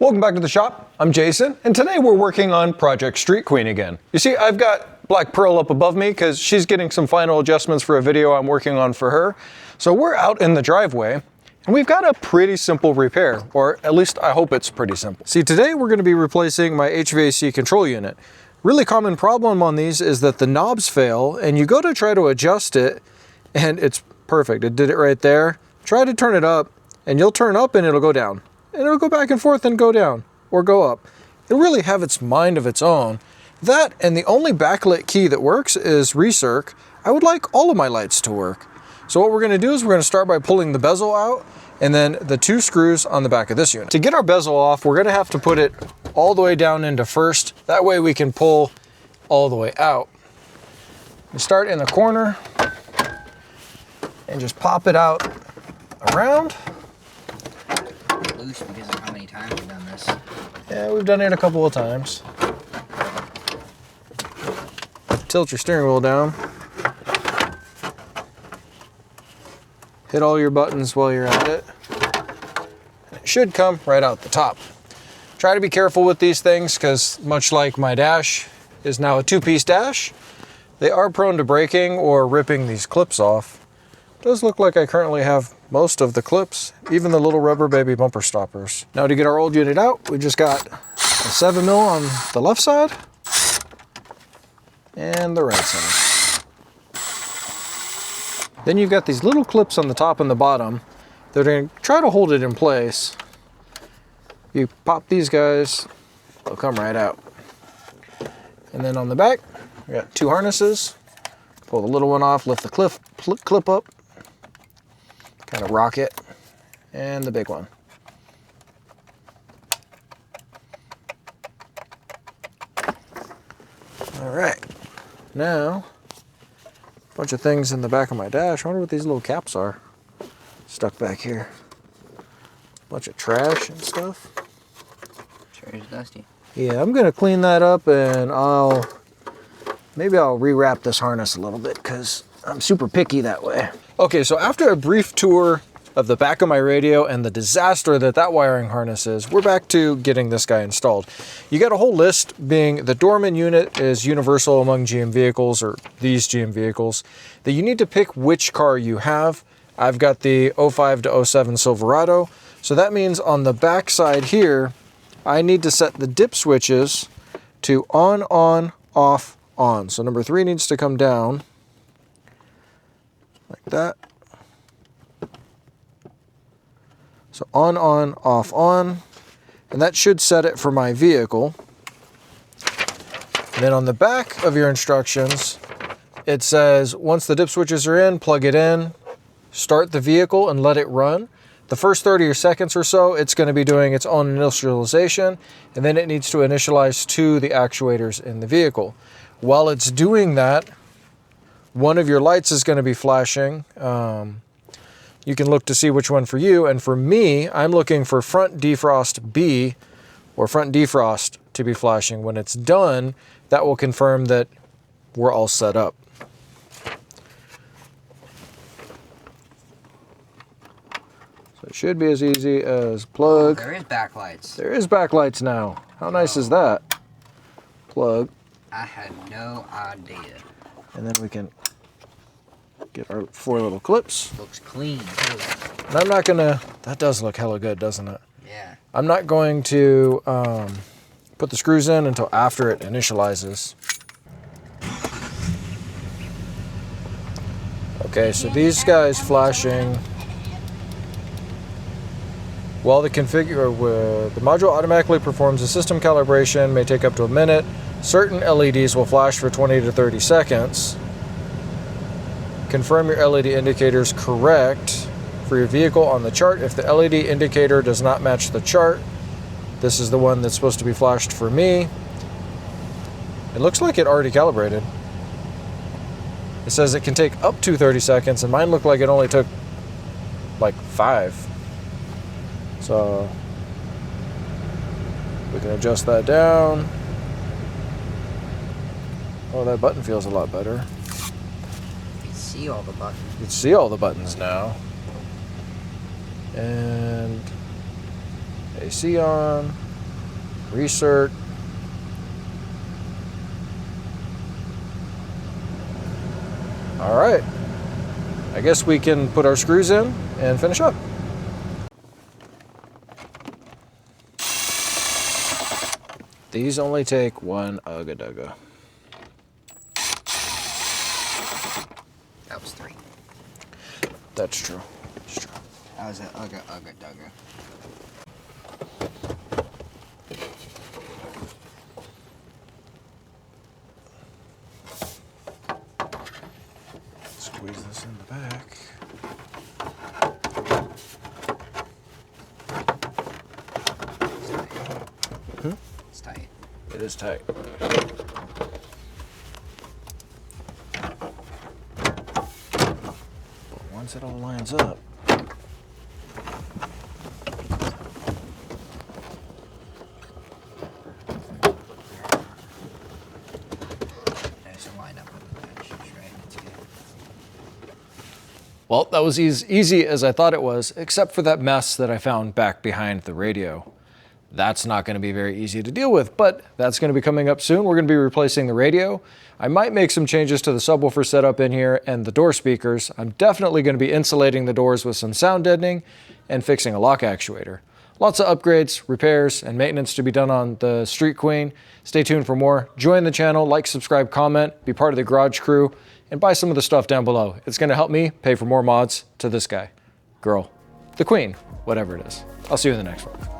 Welcome back to the shop. I'm Jason, and today we're working on Project Street Queen again. You see, I've got Black Pearl up above me because she's getting some final adjustments for a video I'm working on for her. So we're out in the driveway, and we've got a pretty simple repair, or at least I hope it's pretty simple. See, today we're going to be replacing my HVAC control unit. Really common problem on these is that the knobs fail, and you go to try to adjust it, and it's perfect. It did it right there. Try to turn it up, and you'll turn up and it'll go down. And it'll go back and forth and go down or go up. It'll really have its mind of its own. That and the only backlit key that works is recirc. I would like all of my lights to work. So what we're going to do is we're going to start by pulling the bezel out and then the two screws on the back of this unit. To get our bezel off, we're going to have to put it all the way down into first. That way we can pull all the way out. We start in the corner and just pop it out around. Loose because of how many times we've done this. Yeah, we've done it a couple of times. Tilt your steering wheel down. Hit all your buttons while you're at it. It should come right out the top. Try to be careful with these things because much like my dash is now a two-piece dash, they are prone to breaking or ripping these clips off. It does look like I currently have most of the clips, even the little rubber baby bumper stoppers. Now to get our old unit out, we just got a 7mm on the left side and the right side. Then you've got these little clips on the top and the bottom that are going to try to hold it in place. You pop these guys, they'll come right out. And then on the back, we got two harnesses. Pull the little one off, lift the clip up, kind of rock it, and the big one. All right, now, a bunch of things in the back of my dash. I wonder what these little caps are stuck back here. Bunch of trash and stuff. Sure is dusty. Yeah, I'm gonna clean that up and maybe I'll rewrap this harness a little bit because I'm super picky that way. Okay, so after a brief tour of the back of my radio and the disaster that wiring harness is, we're back to getting this guy installed. You got a whole list, being the Dorman unit is universal among GM vehicles, or these GM vehicles, that you need to pick which car you have. I've got the 05 to 07 Silverado, so that means on the back side here, I need to set the dip switches to on, off, on. So number 3 needs to come down like that. So on, off, on. And that should set it for my vehicle. And then on the back of your instructions, it says once the dip switches are in, plug it in, start the vehicle and let it run. The first 30 seconds or so, it's going to be doing its own initialization, and then it needs to initialize to the actuators in the vehicle. While it's doing that, one of your lights is going to be flashing. You can look to see which one for you, and for me, I'm looking for front defrost B or front defrost to be flashing. When it's done, that will confirm that we're all set up. So it should be as easy as plug. There is backlights. There is backlights now. How nice is that? Plug. I had no idea. And then we can get our 4 little clips. Looks clean too. And I'm not gonna, that does look hella good, doesn't it? Yeah. I'm not going to put the screws in until after it initializes. Okay, so these guys flashing. While the module automatically performs a system calibration, may take up to a minute. Certain LEDs will flash for 20 to 30 seconds. Confirm your LED indicator is correct for your vehicle on the chart. If the LED indicator does not match the chart, this is the one that's supposed to be flashed for me. It looks like it already calibrated. It says it can take up to 30 seconds, and mine looked like it only took like 5. So we can adjust that down. Oh, that button feels a lot better. You can see all the buttons. You can see all the buttons now. And AC on. Resert. All right. I guess we can put our screws in and finish up. These only take one ugga-dugga. That was 3. That's true. That's true. That was an ugga-dugga. Squeeze this in the back. It's tight. It is tight. But once it all lines up, There's a line up with the bench. Right? It's good. well, that was as easy as I thought it was, except for that mess that I found back behind the radio. That's not going to be very easy to deal with, but that's going to be coming up soon. We're going to be replacing the radio. I might make some changes to the subwoofer setup in here and the door speakers. I'm definitely going to be insulating the doors with some sound deadening and fixing a lock actuator. Lots of upgrades, repairs, and maintenance to be done on the Street Queen. Stay tuned for more. Join the channel, like, subscribe, comment, be part of the garage crew, and buy some of the stuff down below. It's going to help me pay for more mods to this guy, girl, the Queen, whatever it is. I'll see you in the next one.